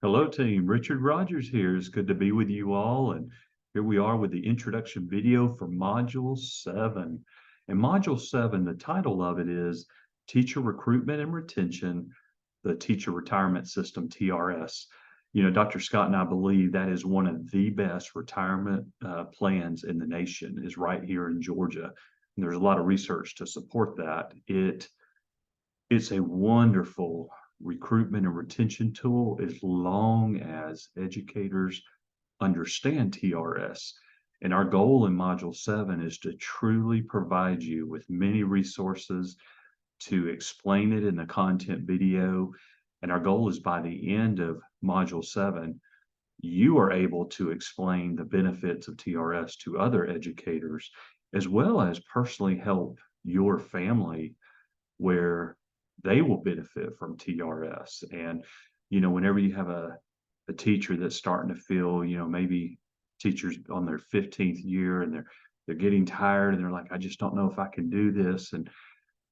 Hello, team. Richard Rogers here. It's good to be with you all. And here we are with the introduction video for Module 7. And Module 7, the title of it is Teacher Recruitment and Retention, the Teacher Retirement System, TRS. You know, Dr. Scott and I believe that is one of the best retirement plans in the nation, is right here in Georgia. And there's a lot of research to support that. It's a wonderful recruitment and retention tool as long as educators understand TRS. And our goal in Module 7 is to truly provide you with many resources to explain it in the content video. And our goal is by the end of Module 7, you are able to explain the benefits of TRS to other educators, as well as personally help your family where they will benefit from TRS. And, you know, whenever you have a teacher that's starting to feel, you know, maybe teachers on their 15th year and they're getting tired and they're like, I just don't know if I can do this. And,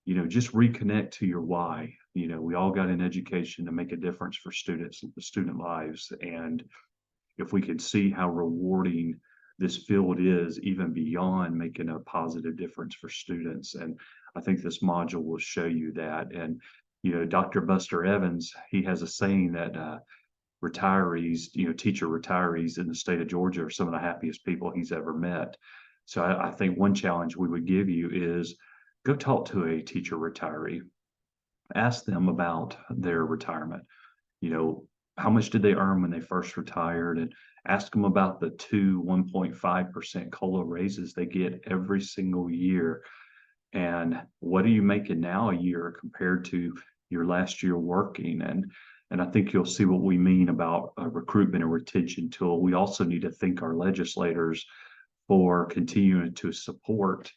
you know, just reconnect to your why. You know, we all got an education to make a difference for student lives. And if we can see how rewarding this field is, even beyond making a positive difference for students. And I think this module will show you that. And, you know, Dr. Buster Evans, he has a saying that retirees, you know, teacher retirees in the state of Georgia are some of the happiest people he's ever met. So I think one challenge we would give you is go talk to a teacher retiree, ask them about their retirement. You know, how much did they earn when they first retired, and ask them about the two 1.5% COLA raises they get every single year. And what are you making now a year compared to your last year working? And I think you'll see what we mean about a recruitment and retention tool. We also need to thank our legislators for continuing to support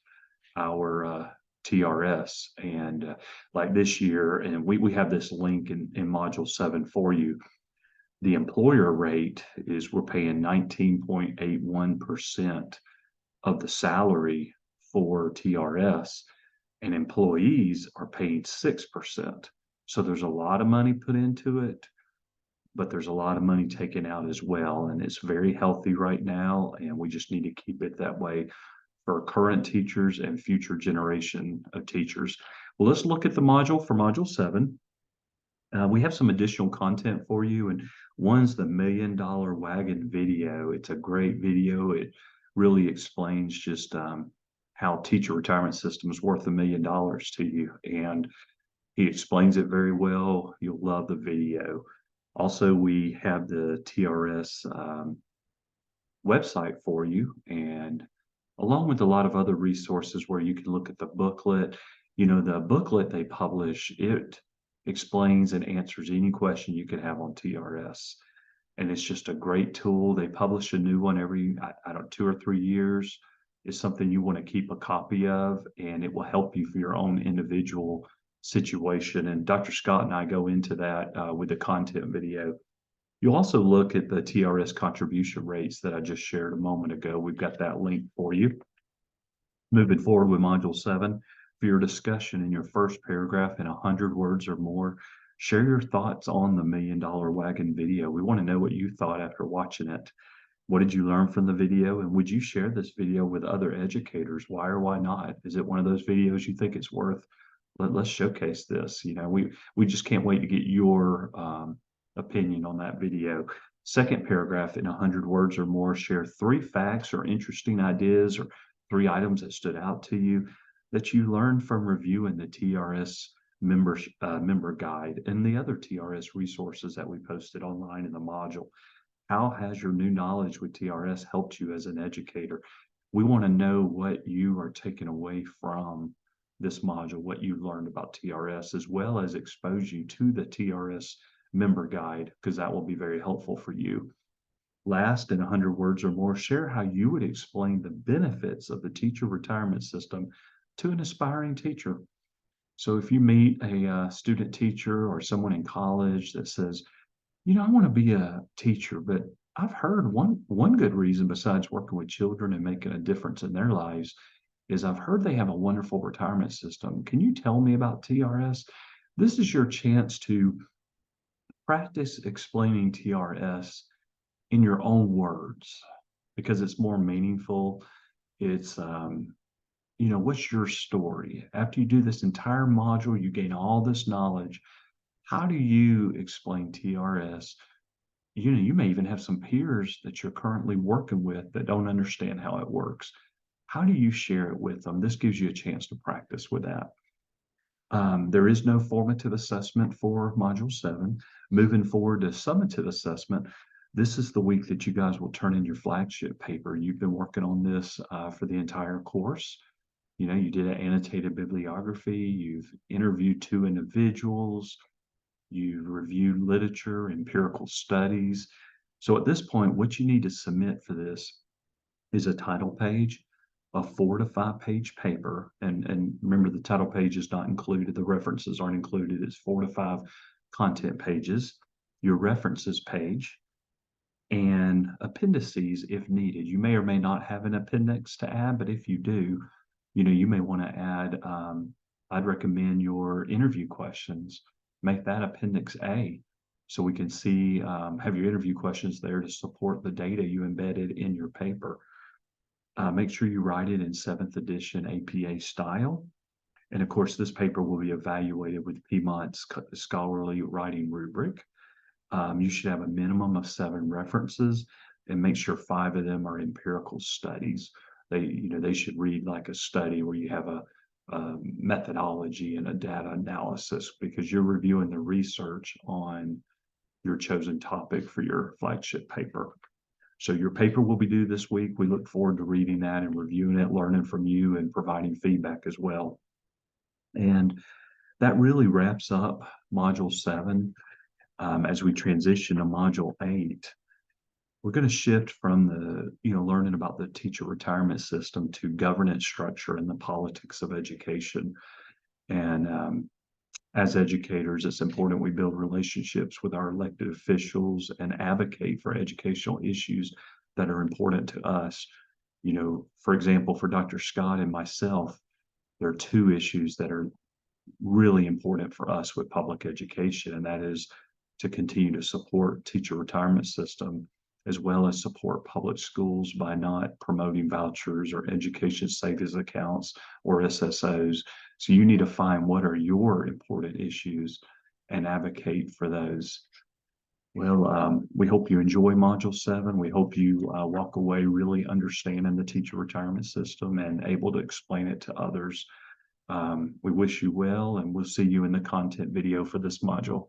our TRS. And like this year, and we have this link in Module 7 for you. The employer rate is we're paying 19.81% of the salary for TRS, and employees are paying 6%. So there's a lot of money put into it, but there's a lot of money taken out as well. And it's very healthy right now, and we just need to keep it that way for current teachers and future generation of teachers. Well, let's look at the module for Module 7. We have some additional content for you, and one's the $1,000,000 Wagon video. It's a great video. It really explains just how teacher retirement system is worth $1,000,000 to you, and he explains it very well. You'll love the video. Also, we have the TRS website for you, and along with a lot of other resources where you can look at the booklet. You know, the booklet they publish, it explains and answers any question you could have on TRS. And it's just a great tool. They publish a new one every, I don't know, 2 or 3 years. It's something you want to keep a copy of, and it will help you for your own individual situation. And Dr. Scott and I go into that with the content video. You'll also look at the TRS contribution rates that I just shared a moment ago. We've got that link for you. Moving forward with Module 7, for your discussion in your first paragraph in 100 words or more, share your thoughts on the $1,000,000 Wagon video. We want to know what you thought after watching it. What did you learn from the video? And would you share this video with other educators? Why or why not? Is it one of those videos you think it's worth? Let's showcase this. You know, we just can't wait to get your opinion on that video. Second paragraph in 100 words or more, share 3 facts or interesting ideas or 3 items that stood out to you that you learned from reviewing the TRS member guide and the other TRS resources that we posted online in the module. How has your new knowledge with TRS helped you as an educator? We want to know what you are taking away from this module, what you learned about TRS, as well as expose you to the TRS member guide, because that will be very helpful for you. Last, in 100 words or more, share how you would explain the benefits of the teacher retirement system to an aspiring teacher. So if you meet a student teacher or someone in college that says, you know, I want to be a teacher, but I've heard one good reason besides working with children and making a difference in their lives is I've heard they have a wonderful retirement system. Can you tell me about TRS? This is your chance to practice explaining TRS in your own words because it's more meaningful. It's, what's your story? After you do this entire module, you gain all this knowledge. How do you explain TRS? You may even have some peers that you're currently working with that don't understand how it works. How do you share it with them? This gives you a chance to practice with that. There is no formative assessment for Module 7. Moving forward to summative assessment, this is the week that you guys will turn in your flagship paper. You've been working on this for the entire course. You did an annotated bibliography, you've interviewed 2 individuals, you've reviewed literature, empirical studies. So at this point, what you need to submit for this is a title page, a 4 to 5 page paper. And remember, the title page is not included. The references aren't included. It's 4 to 5 content pages, your references page, and appendices if needed. You may or may not have an appendix to add, but if you do, you may want to add, I'd recommend your interview questions. Make that Appendix A so we can see, have your interview questions there to support the data you embedded in your paper. Make sure you write it in 7th edition APA style. And of course, this paper will be evaluated with Piedmont's scholarly writing rubric. You should have a minimum of 7 references and make sure 5 of them are empirical studies. They should read like a study where you have a methodology and a data analysis because you're reviewing the research on your chosen topic for your flagship paper. So your paper will be due this week. We look forward to reading that and reviewing it, learning from you, and providing feedback as well. And that really wraps up Module 7. As we transition to Module 8, we're going to shift from the, learning about the teacher retirement system to governance structure and the politics of education. And as educators, it's important we build relationships with our elected officials and advocate for educational issues that are important to us. For example, for Dr. Scott and myself, there are 2 issues that are really important for us with public education, and that is to continue to support teacher retirement system as well as support public schools by not promoting vouchers or education savings accounts or SSOs. So you need to find what are your important issues and advocate for those. Well, we hope you enjoy Module 7. We hope you walk away really understanding the teacher retirement system and able to explain it to others. We wish you well, and we'll see you in the content video for this module.